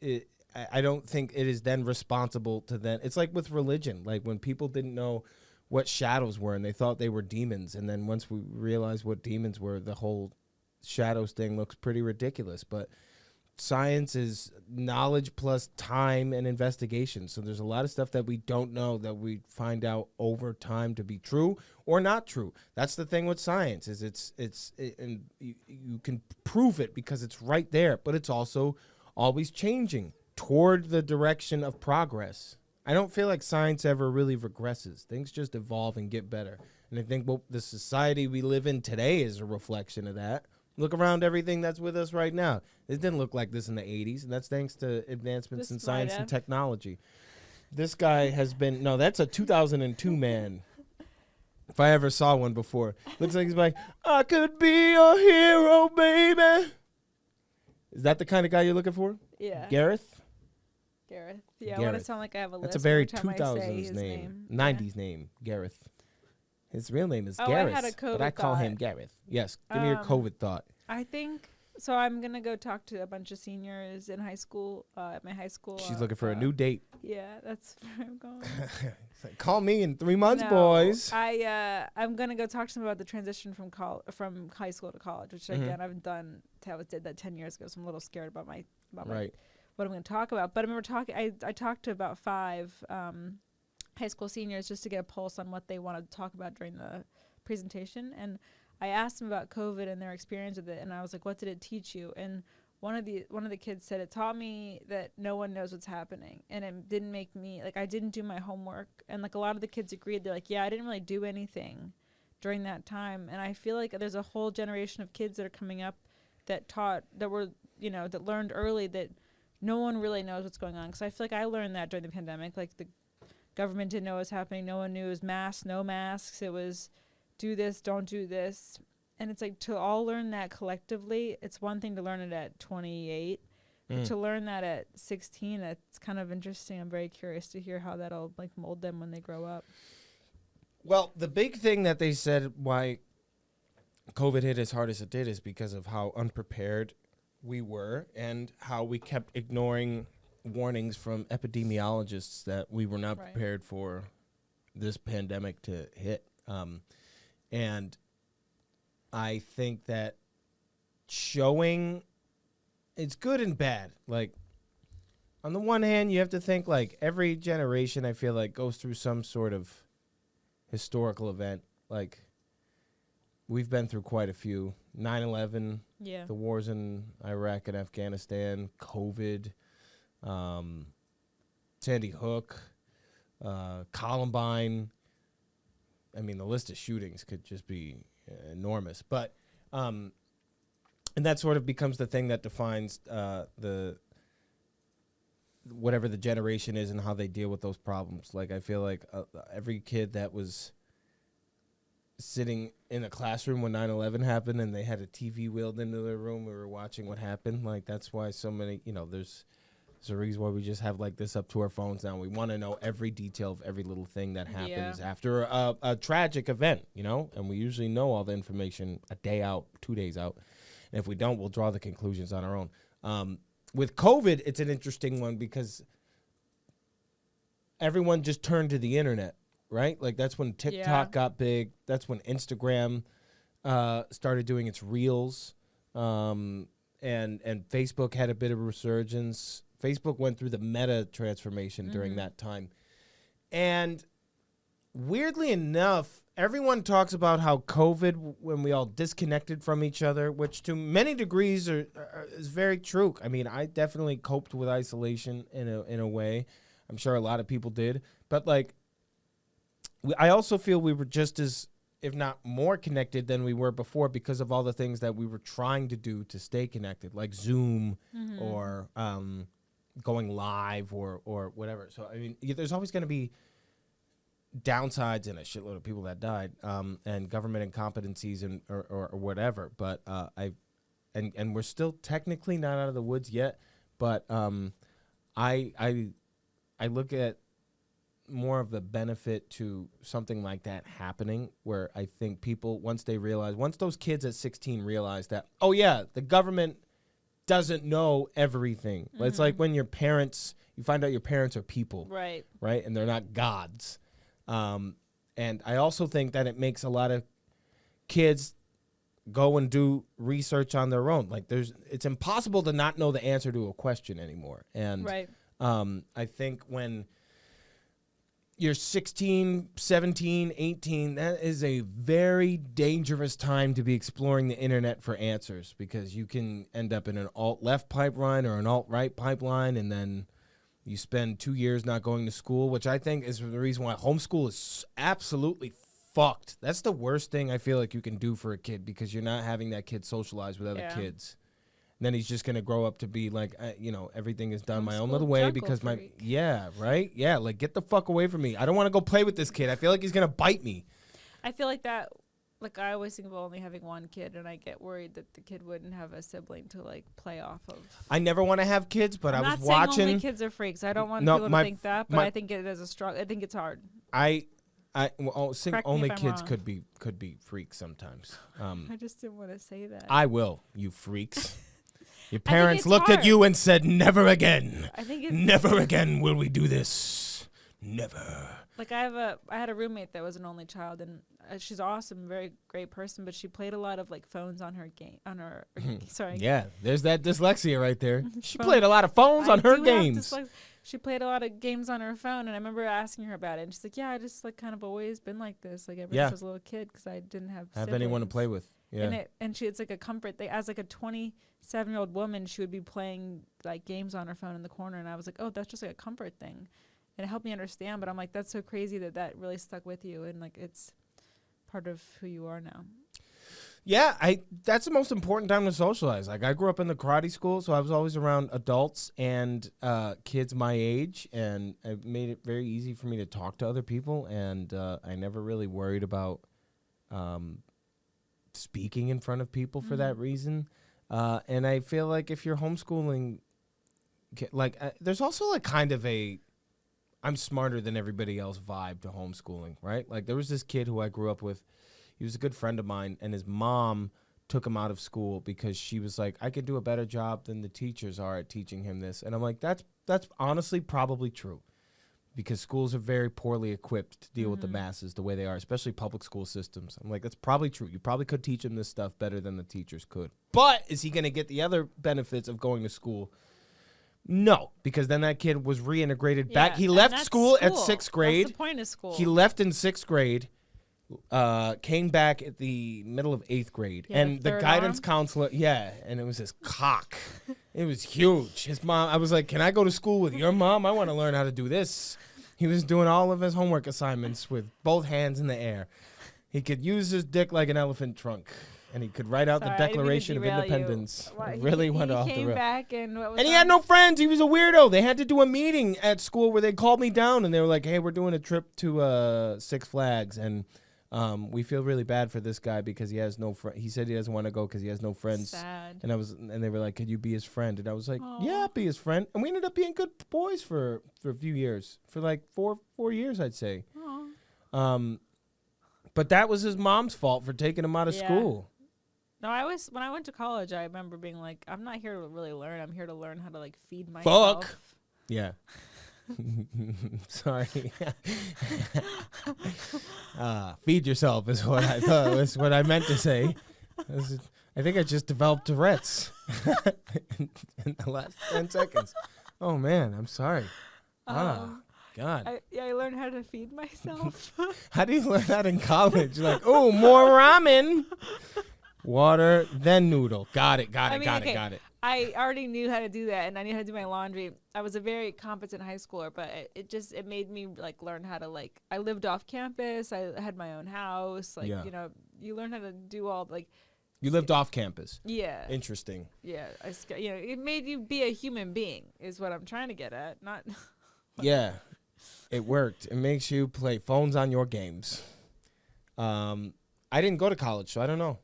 it, I don't think it is then responsible to then. It's like with religion, like when people didn't know what shadows were and they thought they were demons, and then once we realized what demons were, the whole shadows thing looks pretty ridiculous. But science is knowledge plus time and investigation. So there's a lot of stuff that we don't know that we find out over time to be true or not true. That's the thing with science is and you can prove it because it's right there, but it's also always changing toward the direction of progress. I don't feel like science ever really regresses. Things just evolve and get better. And I think the society we live in today is a reflection of that. Look around everything that's with us right now. It didn't look like this in the 80s, and that's thanks to advancements in science and technology. This guy has been, no, that's a 2002 man. If I ever saw one before. Looks like he's like, I could be a hero, baby. Is that the kind of guy you're looking for? Yeah. Gareth? Gareth. Yeah, I want to sound like I have a list. That's a very every time I say 2000s his name. Yeah. 90s name, Gareth. His real name is Oh, Gareth, I had a COVID but I call him thought. Gareth. Yes, give me your COVID thought. I think so. I'm gonna go talk to a bunch of seniors in high school. At my high school. She's looking for a new date. Yeah, that's where I'm going. Like, call me in 3 months, No, boys. I'm gonna go talk to them about the transition from high school to college, which again I haven't done. I did that 10 years ago, so I'm a little scared about my Right. what I'm gonna talk about. But I remember talking. I talked to about 5 high school seniors just to get a pulse on what they wanted to talk about during the presentation, and I asked them about COVID and their experience with it, and I was like, what did it teach you? And one of the kids said, it taught me that no one knows what's happening, and it didn't make me, like, I didn't do my homework. And like a lot of the kids agreed, they're like, yeah, I didn't really do anything during that time. And I feel like there's a whole generation of kids that are coming up that learned early that no one really knows what's going on. Because I feel like I learned that during the pandemic. Like, the government didn't know what was happening. No one knew. It was masks, no masks. It was do this, don't do this. And it's like, to all learn that collectively, it's one thing to learn it at 28, but to learn that at 16, it's kind of interesting. I'm very curious to hear how that'll like mold them when they grow up. Well, the big thing that they said why COVID hit as hard as it did is because of how unprepared we were and how we kept ignoring warnings from epidemiologists that we were not prepared for this pandemic to hit. And I think that showing, it's good and bad. Like, on the one hand, you have to think, like, every generation, I feel like, goes through some sort of historical event. Like, we've been through quite a few. 9/11, the wars in Iraq and Afghanistan, COVID, Sandy Hook, Columbine. I mean, the list of shootings could just be enormous. But, and that sort of becomes the thing that defines whatever the generation is and how they deal with those problems. Like, I feel like every kid that was sitting in a classroom when 9/11 happened and they had a TV wheeled into their room, we were watching what happened. Like, that's why so many, there's a reason why we just have like this up to our phones now. We want to know every detail of every little thing that happens after a tragic event, and we usually know all the information a day out, 2 days out. And if we don't, we'll draw the conclusions on our own. With COVID, it's an interesting one because everyone just turned to the internet, right? Like, that's when TikTok got big. That's when Instagram started doing its reels. And Facebook had a bit of a resurgence. Facebook went through the meta transformation during that time. And weirdly enough, everyone talks about how COVID, when we all disconnected from each other, which to many degrees is very true. I mean, I definitely coped with isolation in a way. I'm sure a lot of people did. But, like, I also feel we were just as if not more connected than we were before because of all the things that we were trying to do to stay connected, like Zoom or going live or whatever. So, I mean, there's always going to be downsides and a shitload of people that died and government incompetencies and or whatever. But and we're still technically not out of the woods yet. But I look at more of the benefit to something like that happening, where I think people, once those kids at 16 realize that, oh yeah, the government doesn't know everything. It's like when you find out your parents are people, right, and they're not gods. And I also think that it makes a lot of kids go and do research on their own. Like it's impossible to not know the answer to a question anymore. And I think when you're 16, 17, 18, that is a very dangerous time to be exploring the internet for answers, because you can end up in an alt-left pipeline or an alt-right pipeline, and then you spend 2 years not going to school, which I think is the reason why homeschool is absolutely fucked. That's the worst thing I feel like you can do for a kid, because you're not having that kid socialize with other kids. And then he's just going to grow up to be like, everything is done my own little way because freak. Like, get the fuck away from me. I don't want to go play with this kid. I feel like he's going to bite me. I feel like that, like, I always think of only having one kid, and I get worried that the kid wouldn't have a sibling to, like, play off of. I never want to have kids, but I was watching. I'm not saying only kids are freaks. I don't want people to think that, but I think it is a struggle. I think it's hard. Only kids could be freaks sometimes. I just didn't want to say that. I will, you freaks. Your parents looked at you and said, never again. Never again will we do this. Never. Like, I had a roommate that was an only child, and she's awesome, very great person, but she played a lot of, like, phones on her sorry. Yeah, there's that dyslexia right there. She played a lot of phones on her games. She played a lot of games on her phone, and I remember asking her about it, and she's like, yeah, I just, like, kind of always been like this, like, ever since I was a little kid, because I didn't have anyone to play with. Yeah. It's like a comfort thing. As like a 27-year-old woman, she would be playing like games on her phone in the corner, and I was like, oh, that's just like a comfort thing, and it helped me understand. But I'm like, that's so crazy that really stuck with you, and like it's part of who you are now. Yeah, that's the most important time to socialize. Like, I grew up in the karate school, so I was always around adults and kids my age, and it made it very easy for me to talk to other people, and I never really worried about speaking in front of people for that reason. And I feel like if you're homeschooling, like there's also like kind of a I'm smarter than everybody else vibe to homeschooling, right? Like, there was this kid who I grew up with. He was a good friend of mine, and his mom took him out of school because she was like, I could do a better job than the teachers are at teaching him this. And I'm like, that's honestly probably true, because schools are very poorly equipped to deal with the masses the way they are, especially public school systems. I'm like, that's probably true. You probably could teach him this stuff better than the teachers could. But is he going to get the other benefits of going to school? No, because then that kid was reintegrated back. He left school at 6th grade. That's the point of school. He left in 6th grade, came back at the middle of 8th grade. And the guidance counselor, and it was his cock. It was huge. His mom, I was like, can I go to school with your mom? I want to learn how to do this. He was doing all of his homework assignments with both hands in the air. He could use his dick like an elephant trunk, and he could write out the Declaration of Independence. It really went off the rail. He came back, and he had no friends. He was a weirdo. They had to do a meeting at school where they called me down, and they were like, hey, we're doing a trip to Six Flags, and we feel really bad for this guy because he has no friend. He said he doesn't want to go because he has no friends. Sad. And they were like, could you be his friend? And I was like, yeah, I'll be his friend. And we ended up being good boys for a few years, for like four years, I'd say. But that was his mom's fault for taking him out of school. No, when I went to college, I remember being like, I'm not here to really learn. I'm here to learn how to like feed myself. Fuck. Yeah. Sorry. Feed yourself is what I thought was what I meant to say. I think I just developed Tourette's in the last 10 seconds. Oh man, I'm sorry. God. I learned how to feed myself. How do you learn that in college? Like, oh, more ramen. Water, then noodle. Got it. Got it. I already knew how to do that, and I knew how to do my laundry. I was a very competent high schooler, but it made me like learn how to like. I lived off campus. I had my own house. Like you learn how to do all like. You lived off campus. Yeah. Interesting. Yeah, it made you be a human being. Is what I'm trying to get at. Not. Yeah, it worked. It makes you play phones on your games. I didn't go to college, so I don't know.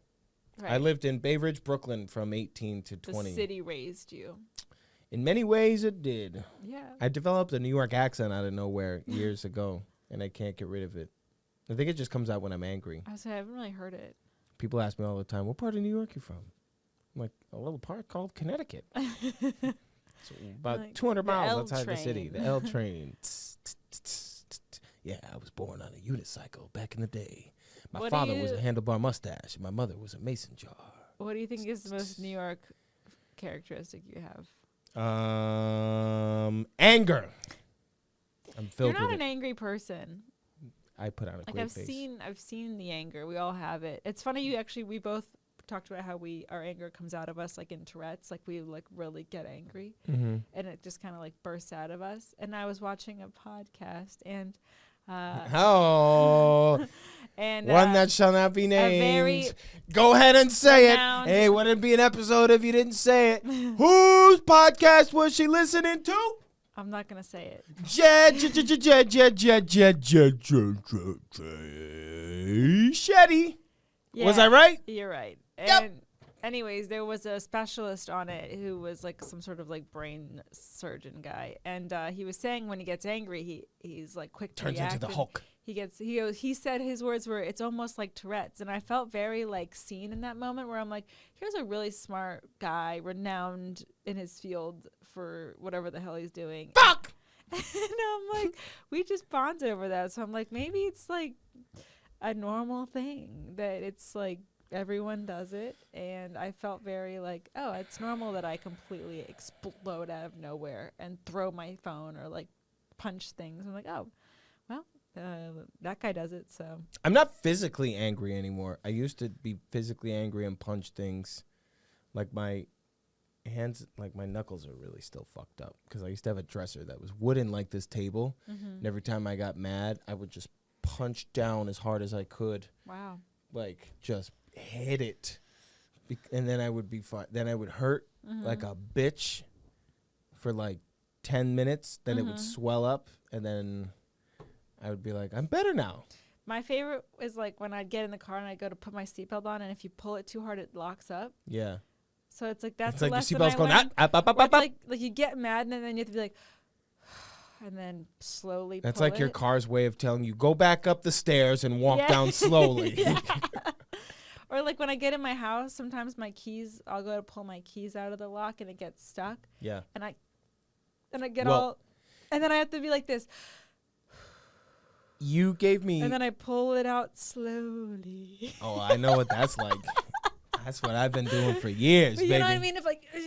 Right. I lived in Bay Ridge, Brooklyn from 18 to 20. The city raised you. In many ways, it did. Yeah. I developed a New York accent out of nowhere years ago, and I can't get rid of it. I think it just comes out when I'm angry. I haven't really heard it. People ask me all the time, what part of New York are you from? I'm like, a little part called Connecticut. So about like 200 miles outside the city. The L train. Yeah, I was born on a unicycle back in the day. My father was a handlebar mustache, and my mother was a mason jar. What do you think is the most New York characteristic you have? Anger. I'm filled with it. You're not an angry person. I put on a great face. I've seen the anger. We all have it. It's funny. We both talked about how our anger comes out of us like in Tourette's. Like we like really get angry, and it just kind of like bursts out of us. And I was watching a podcast and. And one that shall not be named. Go ahead and say it. Hey, wouldn't be an episode if you didn't say it. Whose podcast was she listening to? I'm not gonna say it. Shetty. Yeah, was I right? You're right. Yep. And anyways, there was a specialist on it who was like some sort of like brain surgeon guy, and he was saying when he gets angry, he's like quick to react. Turns into the Hulk. He said his words were, it's almost like Tourette's, and I felt very like seen in that moment where I'm like, here's a really smart guy, renowned in his field for whatever the hell he's doing. Fuck. And I'm like, we just bonded over that, so I'm like, maybe it's like a normal thing that it's like. Everyone does it, and I felt very like, oh, it's normal that I completely explode out of nowhere and throw my phone or like punch things. I'm like, oh, well, that guy does it, so. I'm not physically angry anymore. I used to be physically angry and punch things. Like my hands, like my knuckles are really still fucked up because I used to have a dresser that was wooden like this table, and every time I got mad, I would just punch down as hard as I could. Wow. Like just hit it, and then I would be fine. Then I would hurt like a bitch for like 10 minutes. Then it would swell up, and then I would be like, I'm better now. My favorite is like when I'd get in the car and I go to put my seatbelt on, and if you pull it too hard, it locks up. Yeah. So it's like that's it's the like lesson your seatbelt's I going learned, up. Like you get mad, and then you have to be like, and then slowly. That's pull like it. your car's way of telling you go back up the stairs and walk down slowly. Yeah. Or like when I get in my house, sometimes I'll go to pull my keys out of the lock and it gets stuck. Yeah. And I get and then I have to be like this. You gave me. And then I pull it out slowly. Oh, I know what that's like. That's what I've been doing for years, but you baby. know what I mean? If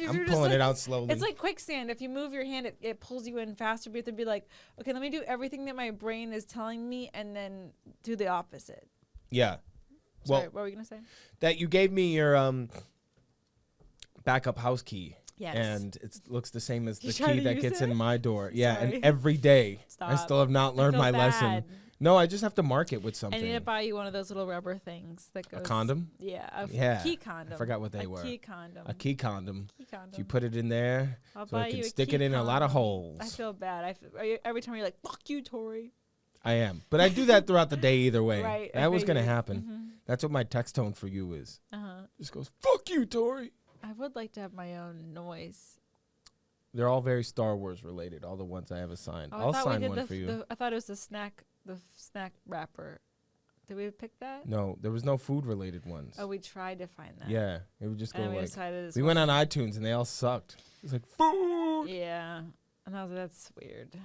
I'm pulling it out slowly. It's like quicksand. If you move your hand, it pulls you in faster. But you have to be like, okay, let me do everything that my brain is telling me and then do the opposite. Yeah. Sorry, well, what were we going to say? That you gave me your backup house key. Yes. And it looks the same as the trying key to that use gets it? in my door. Yeah, Sorry. and every day I Stop. still have not learned my lesson. No, I just have to mark it with something. I need to buy you one of those little rubber things that goes. A condom? Yeah, key condom. I forgot what they were. A key condom. A key condom. Key condom. You put it in there so I can stick it in a lot of holes. I feel bad. Every time you're like, fuck you, Torey. I am. But I do that throughout the day either way. Right. That was going to happen. That's what my text tone for you is. Just goes, fuck you, Torey. I would like to have my own noise. They're all very Star Wars related, all the ones I have assigned. Oh, I'll sign one for you. I thought it was the snack wrapper. Did we pick that? No, there was no food related ones. Oh, we tried to find that. Yeah, it would just go like. We went on iTunes and they all sucked. It was like food. Yeah, and I was like, that's weird.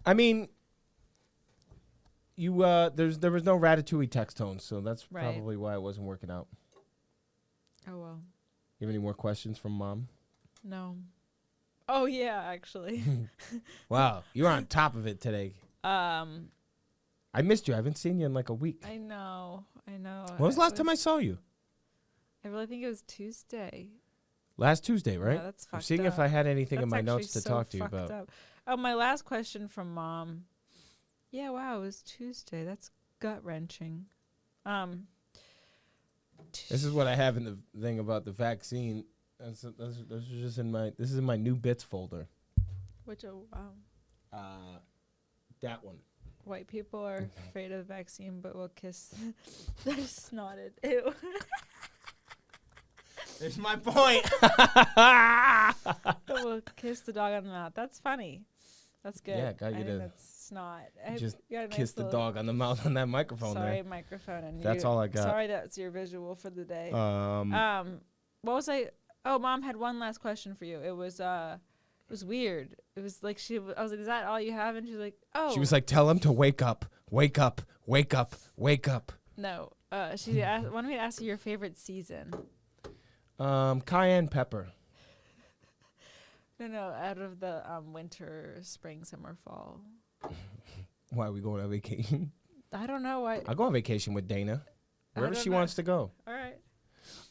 I mean, there was no Ratatouille text tone, so that's probably why it wasn't working out. Oh well. You have any more questions from Mom? No. Oh yeah, actually. Wow, you were on top of it today. I missed you. I haven't seen you in like a week. I know. When was the last time I saw you? I really think it was Tuesday. Last Tuesday, right? Yeah, that's fucked I'm seeing up. if I had anything in That's my actually notes to so talk to you fucked about. up. Oh, my last question from Mom. Yeah, wow, it was Tuesday. That's gut-wrenching. This is what I have in the thing about the vaccine. This is just in my. This is in my new bits folder. Which, That one. white people are afraid of the vaccine, but will kiss. I just snotted. Ew. It's my point. But will kiss the dog on the mouth. That's funny. That's good. Yeah, got you I think to that's snot. just you got a nice kiss the little- dog on the mouth on that microphone Sorry, there. microphone. And That's all I got. Sorry, that's your visual for the day. What was I? Oh, Mom had one last question for you. It was weird. It was like I was like, "Is that all you have?" And she's like, "Oh." She was like, "Tell him to wake up, wake up, wake up, wake up." "No." She wanted me to ask you your favorite season. Cayenne pepper. No, out of the winter, spring, summer, fall. Why are we going on vacation? I don't know why. I'll go on vacation with Dana, wherever don't she know. wants to go. All right.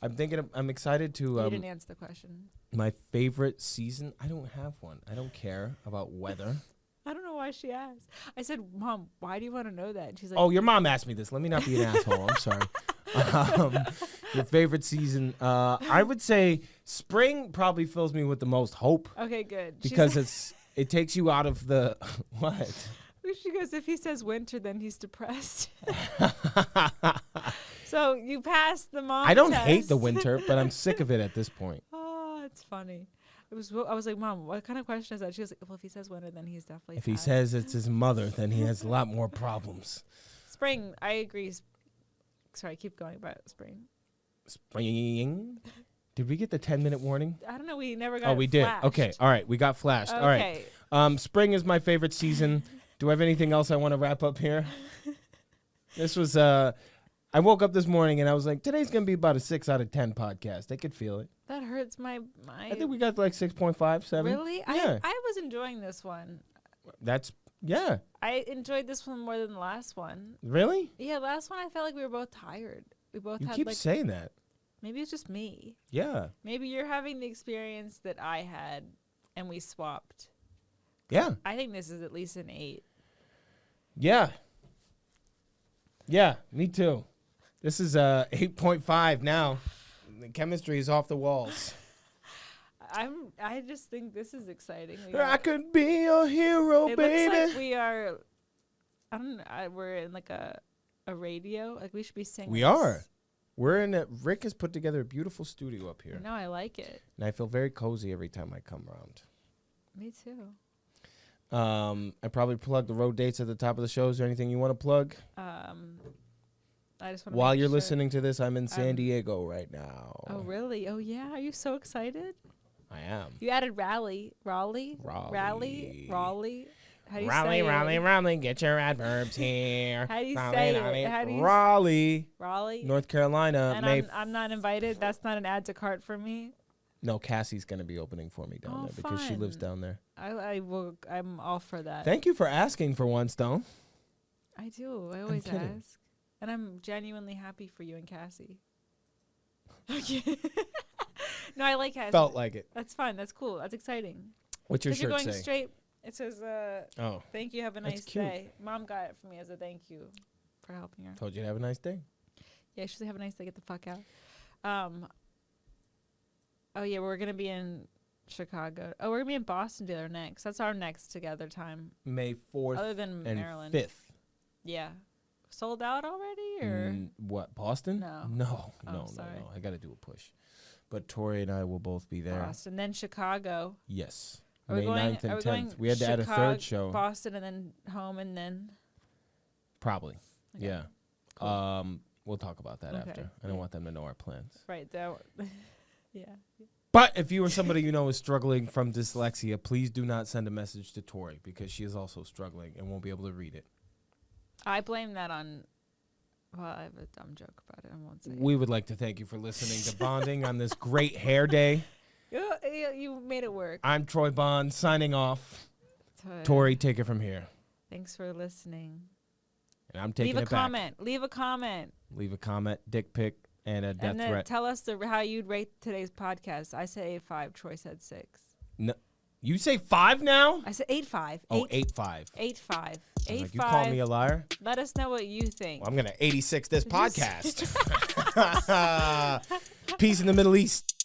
I'm excited to. You didn't answer the question. My favorite season? I don't have one. I don't care about weather. I don't know why she asked. I said, "Mom, why do you want to know that?" And she's like, Oh, your mom asked me this. Let me not be an asshole. I'm sorry. Your favorite season? I would say spring probably fills me with the most hope "Okay, good." because it takes you out of the what? She goes, "If he says winter, then he's depressed." So you passed the mom. I don't test. hate the winter, but I'm sick of it at this point. Oh, it's funny. I was like, "Mom, what kind of question is that?" She was like, "Well, if he says winter, then he's definitely." If he fat." says it's his mother, then he has a lot more problems. Spring, I agree. Sorry, keep going about spring. Spring. Did we get the 10-minute warning? I don't know. We never got. Oh, we did. flashed. Okay. All right. We got flashed. All right. Spring is my favorite season. Do I have anything else I want to wrap up here? This was, I woke up this morning and I was like, today's going to be about a 6 out of 10 podcast. I could feel it. That hurts my. I think we got like 6.5, 7. Really? Yeah. I was enjoying this one. Yeah. I enjoyed this one more than the last one. Really? Yeah, last one I felt like we were both tired. We both You had keep like saying that. maybe it's just me. Yeah. Maybe you're having the experience that I had and we swapped. Yeah. I think this is at least an 8. Yeah. Yeah, me too. This is 8.5 now. The chemistry is off the walls. I just think this is exciting. I could be your hero, It baby. looks like we are. I don't know. We're in like a radio. Like we should be singing. We are. We're in Rick has put together a beautiful studio up here. No, I like it. And I feel very cozy every time I come around. Me too. I probably plug the road dates at the top of the show. Is there anything you want to plug? I just want to. While you're listening to this, I'm in San Diego right now. Oh really? Oh yeah. Are you so excited? I am. You added Raleigh. How do you say it? Raleigh, get your adverbs here. How do you say it? How do you Raleigh, Raleigh. North Carolina. And I'm not invited. That's not an add to cart for me. No, Cassie's going to be opening for me down there because she lives down there. I will. I'm all for that. Thank you for asking for one, Stone. I do. I always kidding. ask, and I'm genuinely happy for you and Cassie. Okay. No, I like Cassie. Felt like it. That's fun. That's cool. That's exciting. What's your 'Cause you're shirt going say? straight. It says, Oh, "Thank you. Have a That's nice cute. day." Mom got it for me as a thank you for helping her. told you to have a nice day. Yeah, she said, "Have a nice day. Get the fuck out." Oh yeah, we're gonna be in Chicago. Oh, we're gonna be in Boston together next. That's our next together time. May 4th Other than and Maryland. 5th. Yeah. Sold out already, or What, Boston? No. No. Oh, No. sorry. I got to do a push. But Torey and I will both be there. Boston, then Chicago. Yes. Are we May going? 9th and Are we 10th. going We had to add a Chicago, third show. Boston, and then home, and then. Probably. Okay. Yeah. Cool. We'll talk about that Okay. after. I don't Yeah. want them to know our plans. Right. That. Yeah. But if you or somebody you know is struggling from dyslexia, please do not send a message to Torey because she is also struggling and won't be able to read it. I blame that on. Well, I have a dumb joke about it. I won't say. We would like to thank you for listening to Bonding on this great hair day. You made it work. I'm Troy Bond signing off. Torey, take it from here. Thanks for listening. And I'm taking Leave a it back. comment. Leave a comment. Leave a comment, dick pic, and a death And then threat. tell us how you'd rate today's podcast. I said 8.5. Troy said 6. No, you say 5 now? I said 8.5. Oh, 8.5. 8.5. I'm 8.5. like, you call me a liar? Let us know what you think. Well, I'm going to 86 this podcast. Peace in the Middle East.